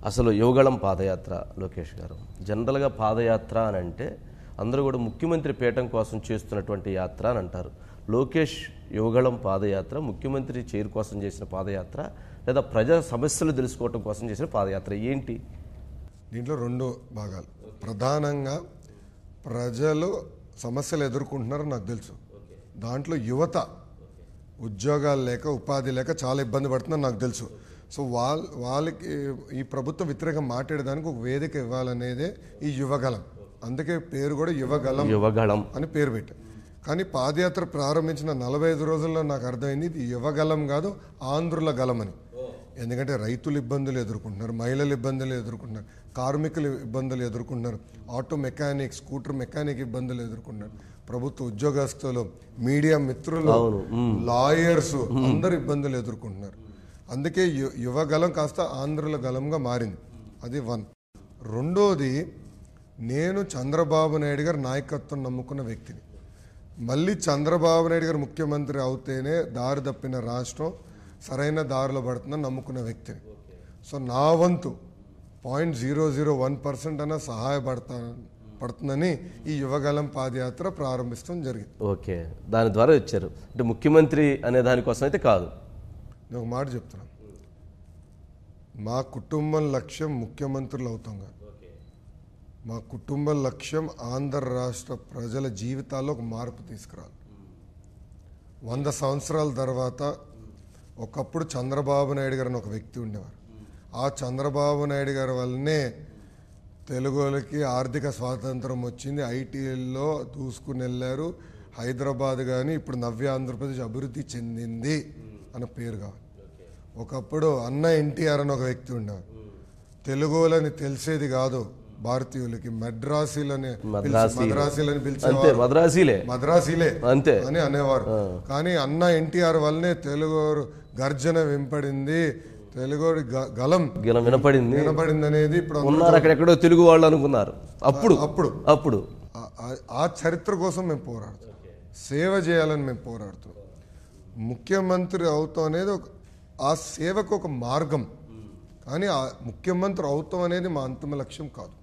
అసలు యువగళం పాదయాత్ర లోకేష్ గారు, జనరల్గా పాదయాత్ర అని అంటే అందరూ కూడా ముఖ్యమంత్రి పీఠం కోసం చేస్తున్నటువంటి యాత్ర అని అంటారు. లోకేష్ యువగళం పాదయాత్ర ముఖ్యమంత్రి చైర్ కోసం చేసిన పాదయాత్ర లేదా ప్రజా సమస్యలు తెలుసుకోవడం కోసం చేసిన పాదయాత్ర ఏంటి? దీంట్లో రెండు భాగాలు. ప్రధానంగా ప్రజలు సమస్యలు ఎదుర్కొంటున్నారని నాకు తెలుసు. దాంట్లో యువత ఉద్యోగాలు లేక ఉపాధి లేక చాలా ఇబ్బంది పడుతుందని నాకు తెలుసు. సో వాళ్ళకి ఈ ప్రభుత్వం వ్యతిరేకంగా మాట్లాడేదానికి ఒక వేదిక ఇవ్వాలనేదే ఈ యువగలం. అందుకే పేరు కూడా యువగలం అని పేరు పెట్టారు. కానీ పాదయాత్ర ప్రారంభించిన 45 రోజుల్లో నాకు అర్థమైంది ఇది యువగలం కాదు, ఆంధ్రుల గలం అని. ఎందుకంటే రైతులు ఇబ్బందులు ఎదుర్కొంటున్నారు, మహిళలు ఇబ్బందులు ఎదుర్కొంటున్నారు, కార్మికులు ఇబ్బందులు ఎదుర్కొంటున్నారు, ఆటో మెకానిక్, స్కూటర్ మెకానిక్ ఇబ్బందులు ఎదుర్కొంటున్నారు, ప్రభుత్వ ఉద్యోగస్తులు, మీడియా మిత్రులు, లాయర్స్ అందరు ఇబ్బందులు ఎదుర్కొంటున్నారు. అందుకే యువగలం కాస్త ఆంధ్రుల గలంగా మారింది. అది వన్. రెండోది, నేను చంద్రబాబు నాయుడు గారి నాయకత్వం నమ్ముకున్న వ్యక్తిని. మళ్ళీ చంద్రబాబు నాయుడు గారు ముఖ్యమంత్రి అవుతేనే దారి తప్పిన రాష్ట్రం సరైన దారిలో పడుతుందని నమ్ముకున్న వ్యక్తిని. సో నా వంతు 0.001% అన్న పడుతుందని ఈ యువగలం పాదయాత్ర ప్రారంభించడం జరిగింది. ఓకే, దాని ద్వారా వచ్చారు అంటే ముఖ్యమంత్రి అనే దానికోసం అయితే కాదు. నేను ఒక మాట చెప్తున్నాను, మా కుటుంబం లక్ష్యం ముఖ్యమంత్రులు అవుతాం కాదు. మా కుటుంబ లక్ష్యం ఆంధ్ర రాష్ట్ర ప్రజల జీవితాల్లో ఒక మార్పు తీసుకురాలి. 100 సంవత్సరాల తర్వాత ఒకప్పుడు చంద్రబాబు నాయుడు గారు అని ఒక వ్యక్తి ఉండేవారు. ఆ చంద్రబాబు నాయుడు గారి వల్లనే తెలుగులకి ఆర్థిక స్వాతంత్రం వచ్చింది, ఐటీలో దూసుకుని వెళ్ళారు, హైదరాబాద్ కానీ ఇప్పుడు నవ్య ఆంధ్రప్రదేశ్ అభివృద్ధి చెందింది అన్న పేరు కావాలి. ఒకప్పుడు అన్న ఎన్టీఆర్ అని ఒక వ్యక్తి ఉండేవారు. తెలుగులని తెలిసేది కాదు భారతీయులకి, మద్రాసీలని పిలిచేవారు, మద్రాసీలే అంతే అని అనేవారు. కానీ అన్న ఎన్టీఆర్ వల్లనే తెలుగు గర్జన వినపడింది, తెలుగు గలం వినపడింది అనేది ఇప్పుడు అక్కడెక్కడో తెలుగు వాళ్ళు అనుకున్నారు. అప్పుడు ఆ చరిత్ర కోసం మేము పోరాడుతాం, సేవ చేయాలని మేము పోరాడుతాం. ముఖ్యమంత్రి అవుతాం అనేది ఆ సేవకు ఒక మార్గం, కానీ ఆ ముఖ్యమంత్రి అవుతాం అనేది మా అంతిమ లక్ష్యం కాదు.